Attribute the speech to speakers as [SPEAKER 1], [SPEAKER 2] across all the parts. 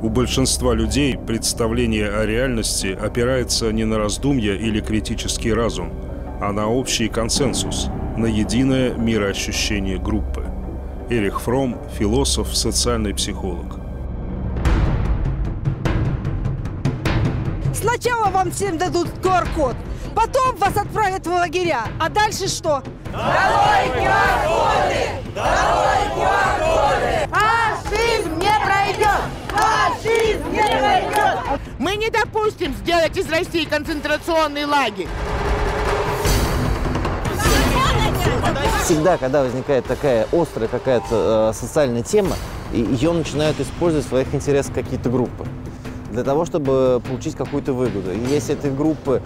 [SPEAKER 1] У большинства людей представление о реальности опирается не на раздумья или критический разум, а на общий консенсус, на единое мироощущение группы. Эрих Фромм, философ, социальный психолог.
[SPEAKER 2] Сначала вам всем дадут QR-код, потом вас отправят в лагеря. А дальше что?
[SPEAKER 3] Долой QR-коды! Долой QR-коды!
[SPEAKER 2] Фашизм не пройдет! Фашизм не пройдет!
[SPEAKER 4] Мы не допустим сделать из России концентрационный лагерь.
[SPEAKER 5] Всегда, когда возникает такая острая какая-то социальная тема, ее начинают использовать в своих интересах какие-то группы для того, чтобы получить какую-то выгоду. И если эти группы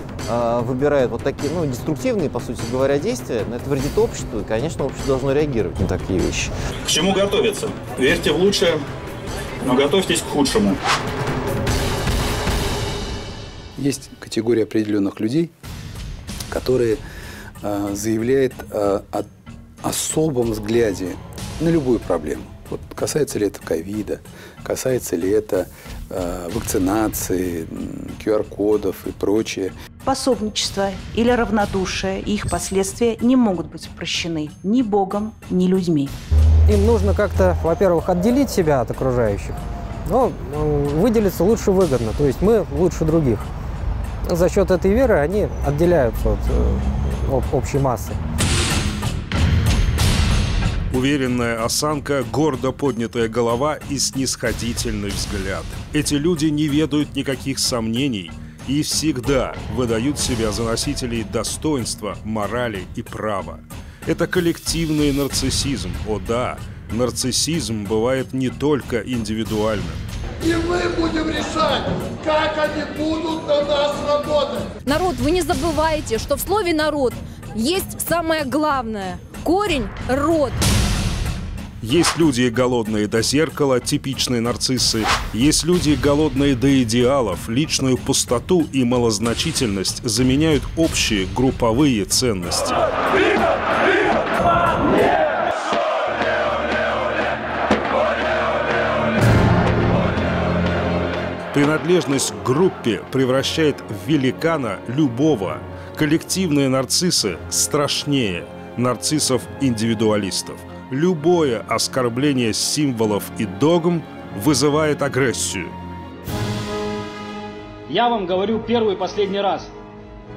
[SPEAKER 5] выбирают вот такие, деструктивные, по сути говоря, действия, это вредит обществу, и, конечно, общество должно реагировать на такие вещи.
[SPEAKER 6] К чему готовиться? Верьте в лучшее, но готовьтесь к худшему.
[SPEAKER 7] Есть категория определенных людей, которые заявляют о особом взгляде на любую проблему. Вот касается ли это ковида, касается ли это вакцинации, QR-кодов и прочее.
[SPEAKER 8] Пособничество или равнодушие и их последствия не могут быть прощены ни Богом, ни людьми.
[SPEAKER 9] Им нужно как-то, во-первых, отделить себя от окружающих, но выделиться лучше выгодно, то есть мы лучше других. За счет этой веры они отделяются от общей массы.
[SPEAKER 1] Уверенная осанка, гордо поднятая голова и снисходительный взгляд. Эти люди не ведают никаких сомнений и всегда выдают себя за носителей достоинства, морали и права. Это коллективный нарциссизм. О да, нарциссизм бывает не только индивидуальным.
[SPEAKER 3] И мы будем решать, как они будут на нас работать.
[SPEAKER 10] Народ, вы не забывайте, что в слове «народ» есть самое главное – корень «род».
[SPEAKER 1] Есть люди, голодные до зеркала, типичные нарциссы. Есть люди, голодные до идеалов. Личную пустоту и малозначительность заменяют общие групповые ценности. Принадлежность к группе превращает в великана любого. Коллективные нарциссы страшнее нарциссов-индивидуалистов. Любое оскорбление символов и догм вызывает агрессию.
[SPEAKER 11] Я вам говорю первый и последний раз.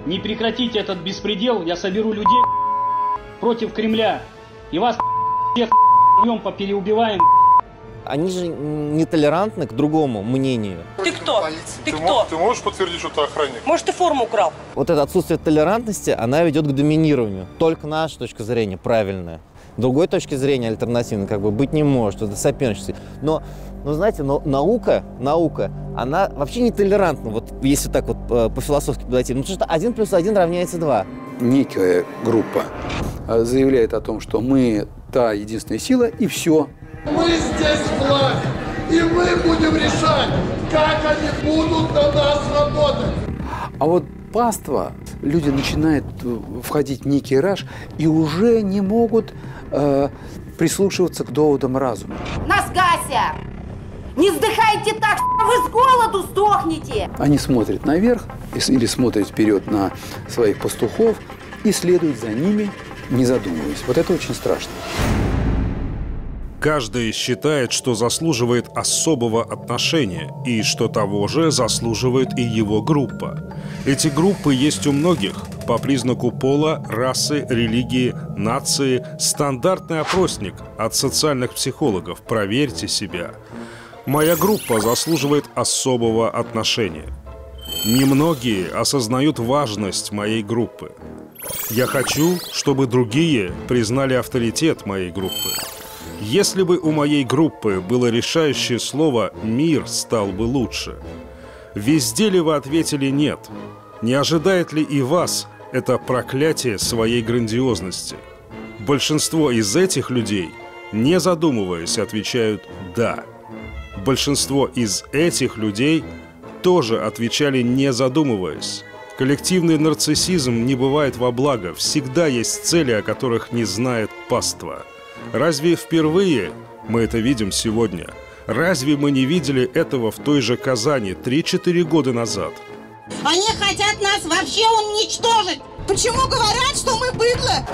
[SPEAKER 11] Не прекратите этот беспредел, я соберу людей против Кремля. И вас всех днем попереубиваем.
[SPEAKER 5] Они же нетолерантны к другому мнению.
[SPEAKER 2] Ты кто? Ты кто?
[SPEAKER 3] Ты можешь подтвердить, что ты охранник?
[SPEAKER 2] Может, ты форму украл?
[SPEAKER 5] Вот это отсутствие толерантности, она ведет к доминированию. Только наша точка зрения правильная. Другой точки зрения альтернативной быть не может. Это соперничество. Но знаете, наука, она вообще не толерантна. Вот если так по-философски подойти. Потому что 1 + 1 равняется 2.
[SPEAKER 7] Некая группа заявляет о том, что мы та единственная сила, и все.
[SPEAKER 3] Мы здесь власть, и мы будем решать, как они будут на нас работать.
[SPEAKER 7] А вот паства, люди начинают входить в некий раж и уже не могут прислушиваться к доводам разума.
[SPEAKER 2] Настасья! Не вздыхайте так, что вы с голоду сдохнете!
[SPEAKER 7] Они смотрят наверх или смотрят вперед на своих пастухов и следуют за ними, не задумываясь. Вот это очень страшно.
[SPEAKER 1] Каждый считает, что заслуживает особого отношения, и что того же заслуживает и его группа. Эти группы есть у многих по признаку пола, расы, религии, нации. Стандартный опросник от социальных психологов. Проверьте себя. Моя группа заслуживает особого отношения. Немногие осознают важность моей группы. Я хочу, чтобы другие признали авторитет моей группы. Если бы у моей группы было решающее слово, мир стал бы лучше. Везде ли вы ответили «нет»? Не ожидает ли и вас это проклятие своей грандиозности? Большинство из этих людей, не задумываясь, отвечают «да». Большинство из этих людей тоже отвечали не задумываясь. Коллективный нарциссизм не бывает во благо. Всегда есть цели, о которых не знает паства. Разве впервые мы это видим сегодня? Разве мы не видели этого в той же Казани 3-4 года назад?
[SPEAKER 12] Они хотят нас вообще уничтожить. Почему говорят, что мы быдло?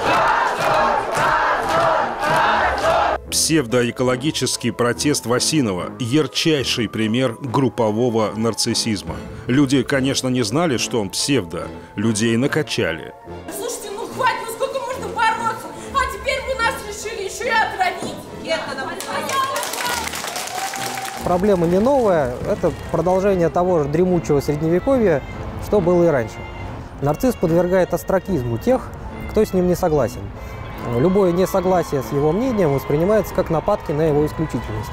[SPEAKER 1] Псевдоэкологический протест Васинова – ярчайший пример группового нарциссизма. Люди, конечно, не знали, что он псевдо. Людей накачали.
[SPEAKER 13] Слушайте, ну хватит, ну сколько можно бороться? А теперь вы нас решили еще и отравить.
[SPEAKER 9] Проблема не новая, это продолжение того же дремучего средневековья, что было и раньше. Нарцисс подвергает остракизму тех, кто с ним не согласен. Любое несогласие с его мнением воспринимается как нападки на его исключительность.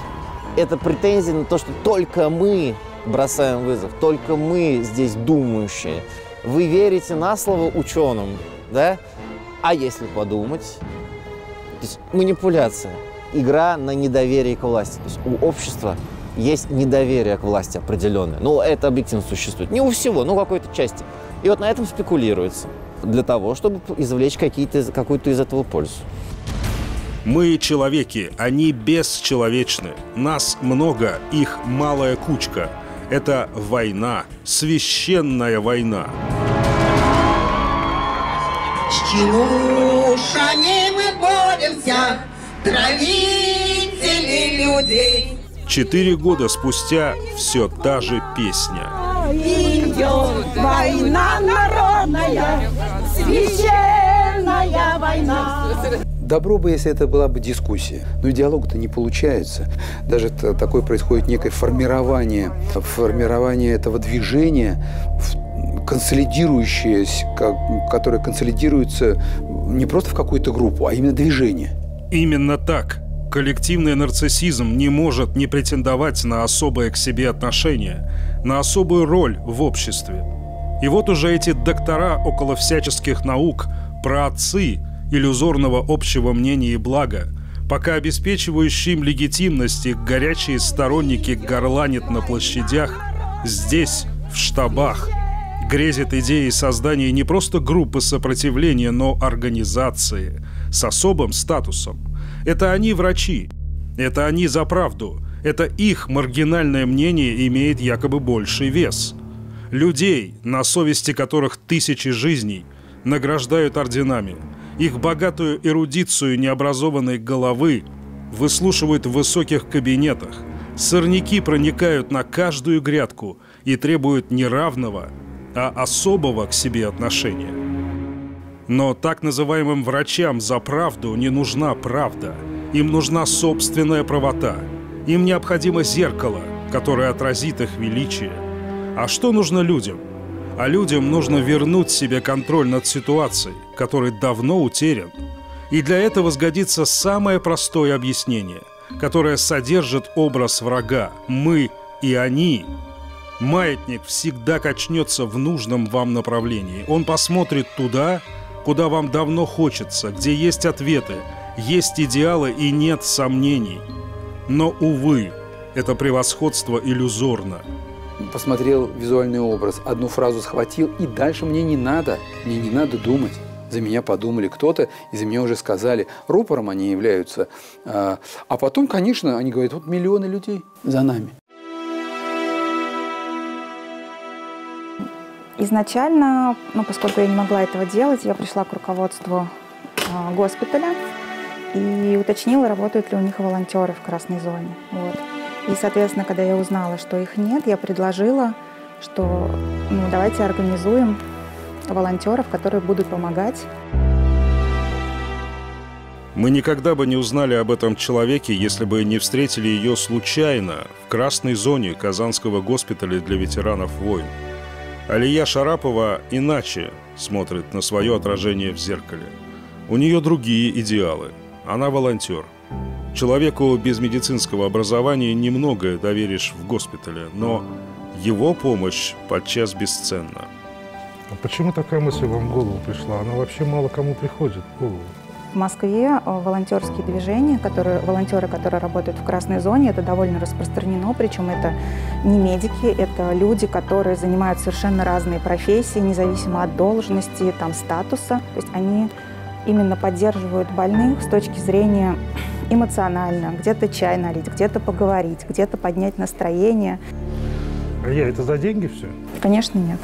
[SPEAKER 5] Это претензия на то, что только мы бросаем вызов, только мы здесь думающие. Вы верите на слово ученым, да? А если подумать? То есть манипуляция, игра на недоверие к власти. То есть у общества есть недоверие к власти определенное. Ну, это объективно существует. Не у всего, но у какой-то части. И вот на этом спекулируется. Для того, чтобы извлечь какую-то из этого пользу.
[SPEAKER 1] Мы человеки, они бесчеловечны. Нас много, их малая кучка. Это война, священная война.
[SPEAKER 12] С чинушами мы боремся, травители людей.
[SPEAKER 1] 4 года спустя все та же песня.
[SPEAKER 12] Идет война народная, священная война.
[SPEAKER 7] Добро бы, если это была бы дискуссия. Но диалога-то не получается. Даже такое происходит некое формирование этого движения, которое консолидируется не просто в какую-то группу, а именно движение.
[SPEAKER 1] Именно так. Коллективный нарциссизм не может не претендовать на особое к себе отношение, на особую роль в обществе. И вот уже эти доктора около всяческих наук, праотцы иллюзорного общего мнения и блага, пока обеспечивающие им легитимность их горячие сторонники горланят на площадях, здесь, в штабах, грезит идеей создания не просто группы сопротивления, но организации с особым статусом. Это они врачи, это они за правду, это их маргинальное мнение имеет якобы больший вес. Людей, на совести которых тысячи жизней, награждают орденами. Их богатую эрудицию необразованной головы выслушивают в высоких кабинетах. Сорняки проникают на каждую грядку и требуют не равного, а особого к себе отношения. Но так называемым врачам за правду не нужна правда. Им нужна собственная правота. Им необходимо зеркало, которое отразит их величие. А что нужно людям? А людям нужно вернуть себе контроль над ситуацией, который давно утерян. И для этого сгодится самое простое объяснение, которое содержит образ врага «мы» и «они». Маятник всегда качнется в нужном вам направлении. Он посмотрит туда, куда вам давно хочется, где есть ответы, есть идеалы и нет сомнений. Но, увы, это превосходство иллюзорно.
[SPEAKER 7] Посмотрел визуальный образ, одну фразу схватил, и дальше мне не надо думать. За меня подумали кто-то, и за меня уже сказали. Рупором они являются. А потом, конечно, они говорят, вот миллионы людей за нами.
[SPEAKER 14] Изначально, поскольку я не могла этого делать, я пришла к руководству госпиталя и уточнила, работают ли у них волонтеры в красной зоне. Вот. И, соответственно, когда я узнала, что их нет, я предложила, что давайте организуем волонтеров, которые будут помогать.
[SPEAKER 1] Мы никогда бы не узнали об этом человеке, если бы не встретили ее случайно в красной зоне Казанского госпиталя для ветеранов войн. Алия Шарапова иначе смотрит на свое отражение в зеркале. У нее другие идеалы. Она волонтер. Человеку без медицинского образования немногое доверишь в госпитале, но его помощь подчас бесценна.
[SPEAKER 15] А почему такая мысль вам в голову пришла? Она вообще мало кому приходит в голову.
[SPEAKER 14] В Москве волонтерские движения, волонтеры, которые работают в красной зоне, это довольно распространено, причем это не медики, это люди, которые занимают совершенно разные профессии, независимо от должности, статуса. То есть они именно поддерживают больных с точки зрения эмоционально, где-то чай налить, где-то поговорить, где-то поднять настроение.
[SPEAKER 15] А это за деньги все?
[SPEAKER 14] Конечно, нет.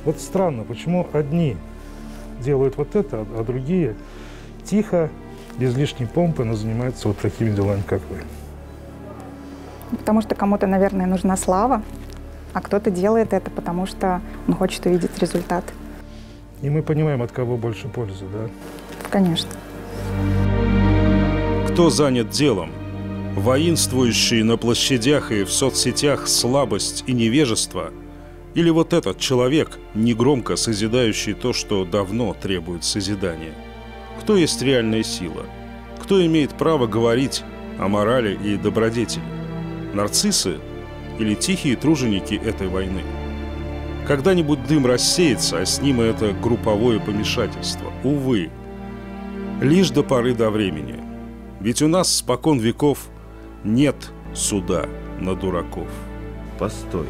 [SPEAKER 15] Вот странно, почему одни делают вот это, а другие тихо, без лишней помпы, но занимаются вот такими делами, как вы?
[SPEAKER 14] Потому что кому-то, наверное, нужна слава, а кто-то делает это, потому что он хочет увидеть результат.
[SPEAKER 15] И мы понимаем, от кого больше пользы, да?
[SPEAKER 14] Конечно.
[SPEAKER 1] Кто занят делом? Воинствующие на площадях и в соцсетях слабость и невежество? Или вот этот человек, негромко созидающий то, что давно требует созидания? Кто есть реальная сила? Кто имеет право говорить о морали и добродетели? Нарциссы или тихие труженики этой войны? Когда-нибудь дым рассеется, а с ним и это групповое помешательство. Увы, лишь до поры до времени. Ведь у нас спокон веков нет суда на дураков.
[SPEAKER 16] Постой.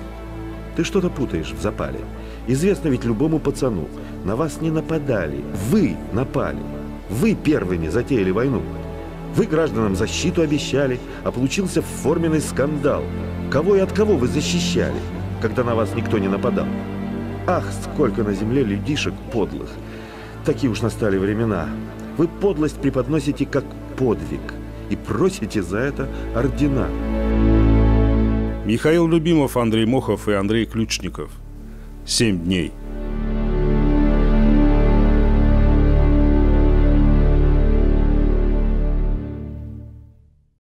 [SPEAKER 16] Ты что-то путаешь в запале. Известно ведь любому пацану. На вас не нападали. Вы напали. Вы первыми затеяли войну. Вы гражданам защиту обещали, а получился форменный скандал. Кого и от кого вы защищали, когда на вас никто не нападал? Ах, сколько на земле людишек подлых. Такие уж настали времена. Вы подлость преподносите как подвиг и просите за это ордена.
[SPEAKER 1] Михаил Любимов, Андрей Мохов и Андрей Ключников. 7 дней.